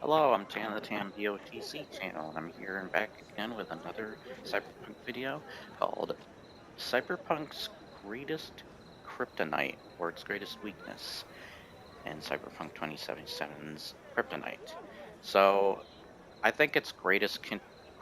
Hello, I'm Tan of the TamBoTC channel, and I'm here and back again with another Cyberpunk video called Cyberpunk's Greatest Kryptonite, or its Greatest Weakness, in Cyberpunk 2077's Kryptonite. So, I think its greatest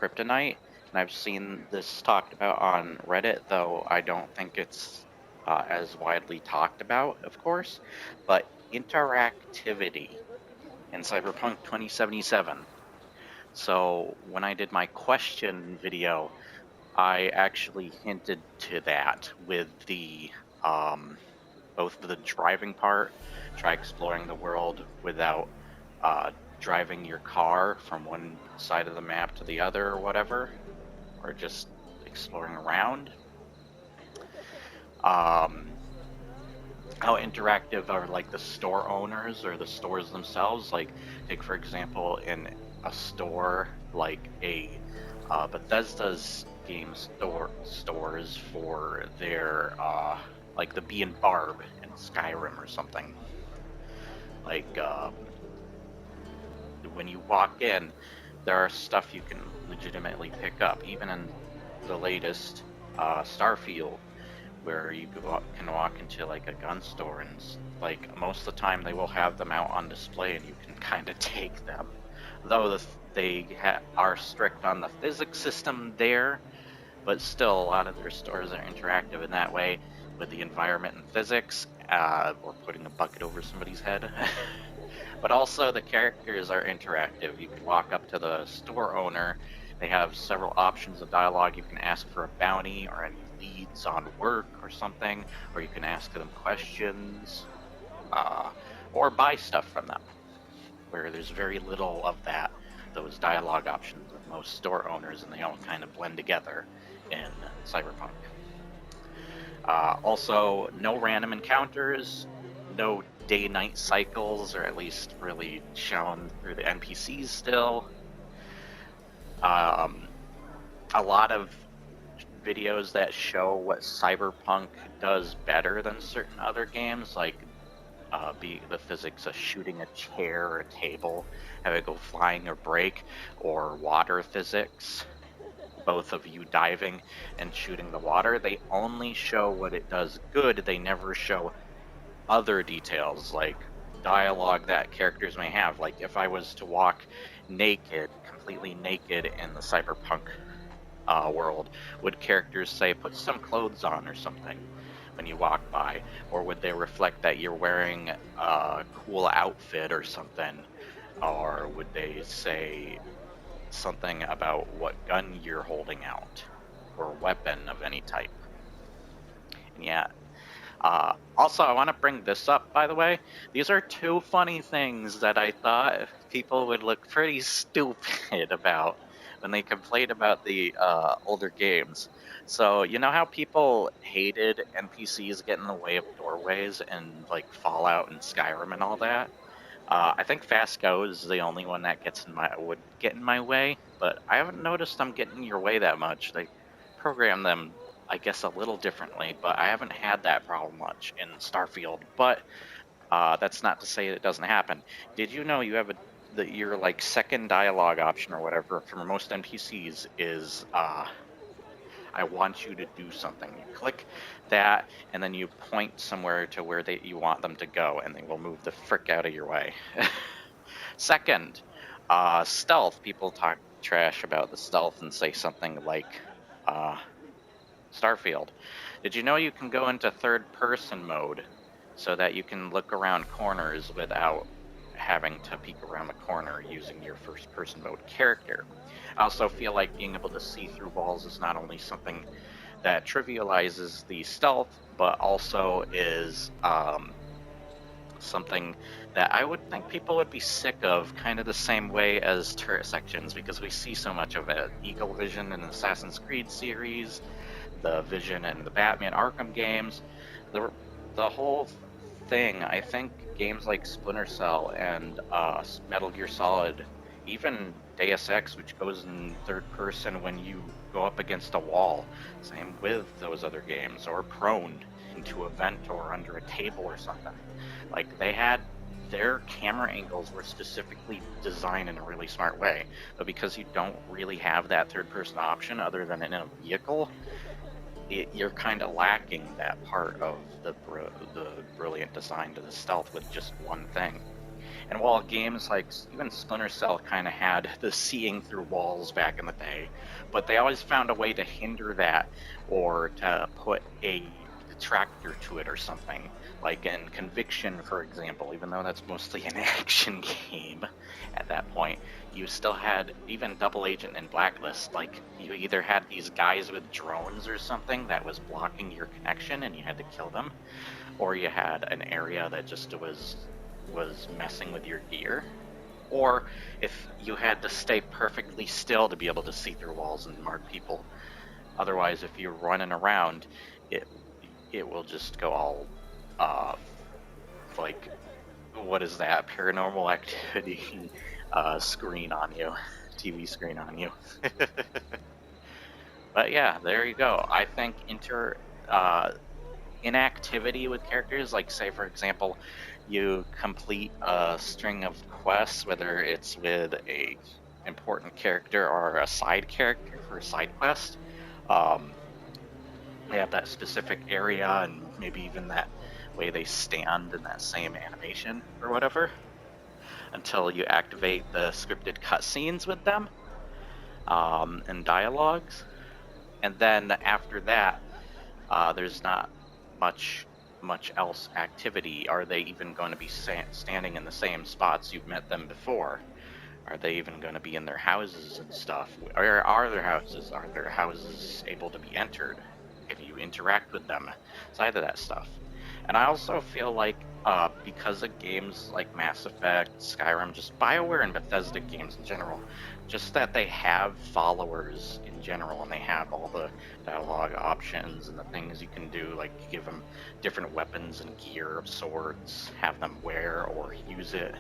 Kryptonite, and I've seen this talked about on Reddit, though I don't think it's as widely talked about, of course, but interactivity in Cyberpunk 2077. So when I did my question video, I actually hinted to that with the both the driving part, try exploring the world without driving your car from one side of the map to the other or whatever, or just exploring around. How interactive are like the store owners or the stores themselves? Like, take for example, in a store like a Bethesda's game stores for their like the Bee and Barb in Skyrim or something. Like when you walk in, there are stuff you can legitimately pick up, even in the latest Starfield, where you can walk into like a gun store and like most of the time they will have them out on display and you can kind of take them. Though they are strict on the physics system there, but still a lot of their stores are interactive in that way with the environment and physics, or putting a bucket over somebody's head. But also the characters are interactive. You can walk up to the store owner. They have several options of dialogue. You can ask for a bounty or any leads on work or something, or you can ask them questions, or buy stuff from them, where there's very little of those dialogue options with most store owners, and they all kind of blend together in Cyberpunk. Also, no random encounters, no day-night cycles, or at least really shown through the NPCs still. A lot of videos that show what Cyberpunk does better than certain other games, like the physics of shooting a chair or a table, have it go flying or break, or water physics, both of you diving and shooting the water. They only show what it does good. They never show other details like dialogue that characters may have. Like if I was to walk naked, completely naked in the Cyberpunk world, would characters say put some clothes on or something when you walk by, or would they reflect that you're wearing a cool outfit or something, or would they say something about what gun you're holding out or weapon of any type? And yeah, also, I want to bring this up, by the way. These are two funny things that I thought people would look pretty stupid about when they complained about the older games. So, you know how people hated NPCs getting in the way of doorways and like Fallout and Skyrim and all that? I think Fast Go is the only one that would get in my way, but I haven't noticed them getting in your way that much. They program them, I guess, a little differently, but I haven't had that problem much in Starfield. But that's not to say it doesn't happen. Did you know you have your like second dialogue option or whatever for most NPCs is I want you to do something. You click that, and then you point somewhere to where you want them to go, and they will move the frick out of your way. Second, stealth. People talk trash about the stealth and say something like Starfield. Did you know you can go into third-person mode so that you can look around corners without having to peek around the corner using your first-person mode character? I also feel like being able to see through walls is not only something that trivializes the stealth, but also is something that I would think people would be sick of, kind of the same way as turret sections, because we see so much of it. Eagle Vision in the Assassin's Creed series, the Vision in the Batman Arkham games, the whole thing. I think games like Splinter Cell and Metal Gear Solid, even Deus Ex, which goes in third person when you go up against a wall, same with those other games, or prone into a vent or under a table or something. Like, they had their camera angles were specifically designed in a really smart way. But because you don't really have that third-person option other than in a vehicle, you're kind of lacking that part of the brilliant design to the stealth with just one thing. And while games like even Splinter Cell kind of had the seeing through walls back in the day, but they always found a way to hinder that or to put a detractor to it or something. Like in Conviction, for example, even though that's mostly an action game at that point, you still had even Double Agent and Blacklist. Like, you either had these guys with drones or something that was blocking your connection and you had to kill them, or you had an area that just was messing with your gear, or if you had to stay perfectly still to be able to see through walls and mark people. Otherwise, if you're running around, it will just go all like, what is that, Paranormal Activity screen on you, TV screen on you. But yeah, there you go. I think inactivity with characters, like say for example, you complete a string of quests, whether it's with a important character or a side character for a side quest. They have that specific area and maybe even that way they stand in that same animation or whatever until you activate the scripted cutscenes with them and dialogues. And then after that, there's not much else activity. Are they even going to be standing in the same spots you've met them before? Are they even going to be in their houses and stuff? Where are their houses? Are their houses able to be entered? Can you interact with them? Side of that stuff. And I also feel like because of games like Mass Effect, Skyrim, just BioWare and Bethesda games in general, just that they have followers in general and they have all the dialogue options and the things you can do, like give them different weapons and gear of swords, have them wear or use it,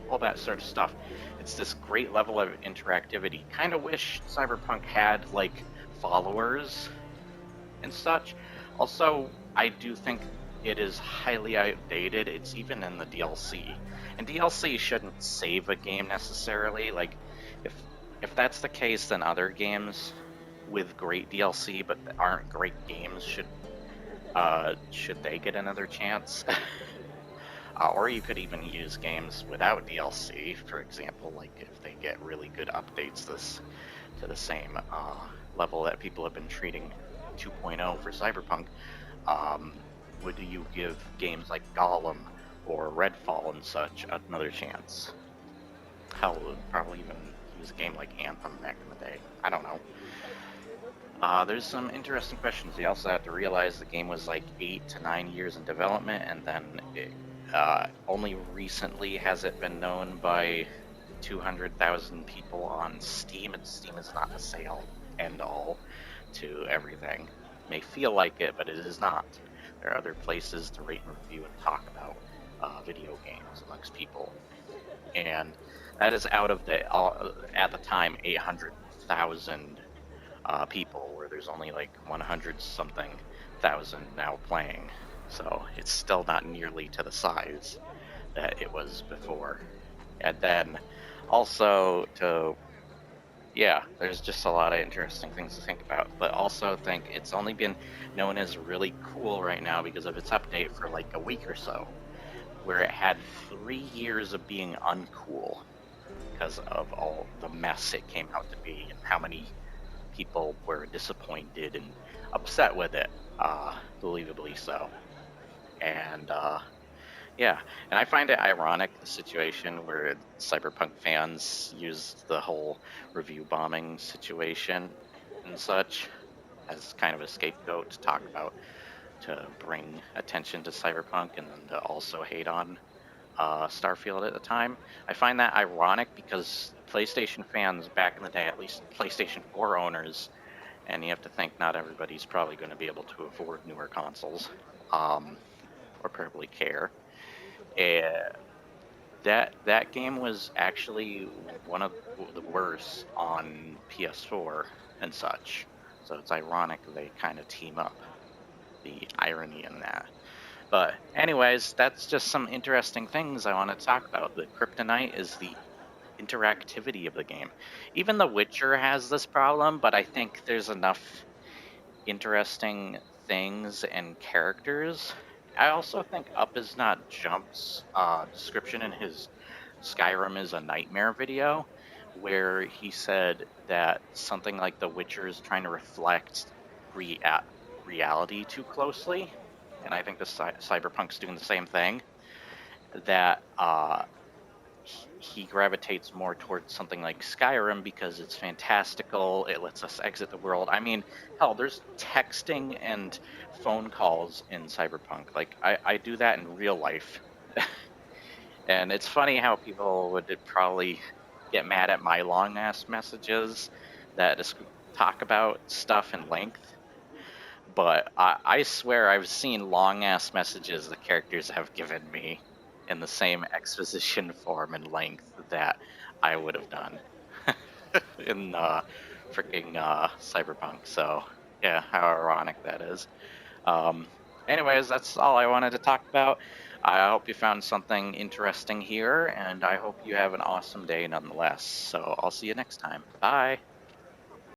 all that sort of stuff. It's this great level of interactivity. Kind of wish Cyberpunk had like followers and such. Also, I do think it is highly outdated. It's even in the DLC. And DLC shouldn't save a game necessarily. Like, if that's the case, then other games with great DLC but aren't great games should they get another chance? Or you could even use games without DLC, for example, like if they get really good updates to the same level that people have been treating 2.0 for Cyberpunk. Would you give games like Gollum or Redfall and such another chance? Hell, probably even use a game like Anthem back in the day. I don't know. There's some interesting questions. You also have to realize the game was like 8 to 9 years in development, and then only recently has it been known by 200,000 people on Steam, and Steam is not a sale end all to everything. It may feel like it, but it is not. There are other places to rate and review and talk about video games amongst people, and that is out of the at the time 800,000 people, where there's only like 100 something thousand now playing. So it's still not nearly to the size that it was before. And then also there's just a lot of interesting things to think about. But also think it's only been known as really cool right now because of its update for like a week or so, where it had 3 years of being uncool because of all the mess it came out to be and how many people were disappointed and upset with it, believably so. And and I find it ironic, the situation where Cyberpunk fans use the whole review bombing situation and such as kind of a scapegoat to talk about, to bring attention to Cyberpunk and then to also hate on Starfield at the time. I find that ironic because PlayStation fans back in the day, at least PlayStation 4 owners, and you have to think not everybody's probably going to be able to afford newer consoles, or probably care. That game was actually one of the worst on PS4 and such. So it's ironic they kind of team up. The irony in that. But anyways, that's just some interesting things I want to talk about. The Kryptonite is the interactivity of the game. Even The Witcher has this problem, but I think there's enough interesting things and characters. I also think Up Is Not Jump's description in his Skyrim is a Nightmare video, where he said that something like The Witcher is trying to reflect rea- reality too closely. And I think the Cyberpunk's doing the same thing. That he gravitates more towards something like Skyrim because it's fantastical. It lets us exit the world. I mean, hell, there's texting and phone calls in Cyberpunk. Like, I do that in real life. And it's funny how people would probably get mad at my long ass messages that just talk about stuff in length. But I swear I've seen long ass messages the characters have given me in the same exposition form and length that I would have done in freaking Cyberpunk. So yeah, how ironic that is. Um, anyways, that's all I wanted to talk about. I hope you found something interesting here, and I hope you have an awesome day nonetheless. So I'll see you next time. Bye.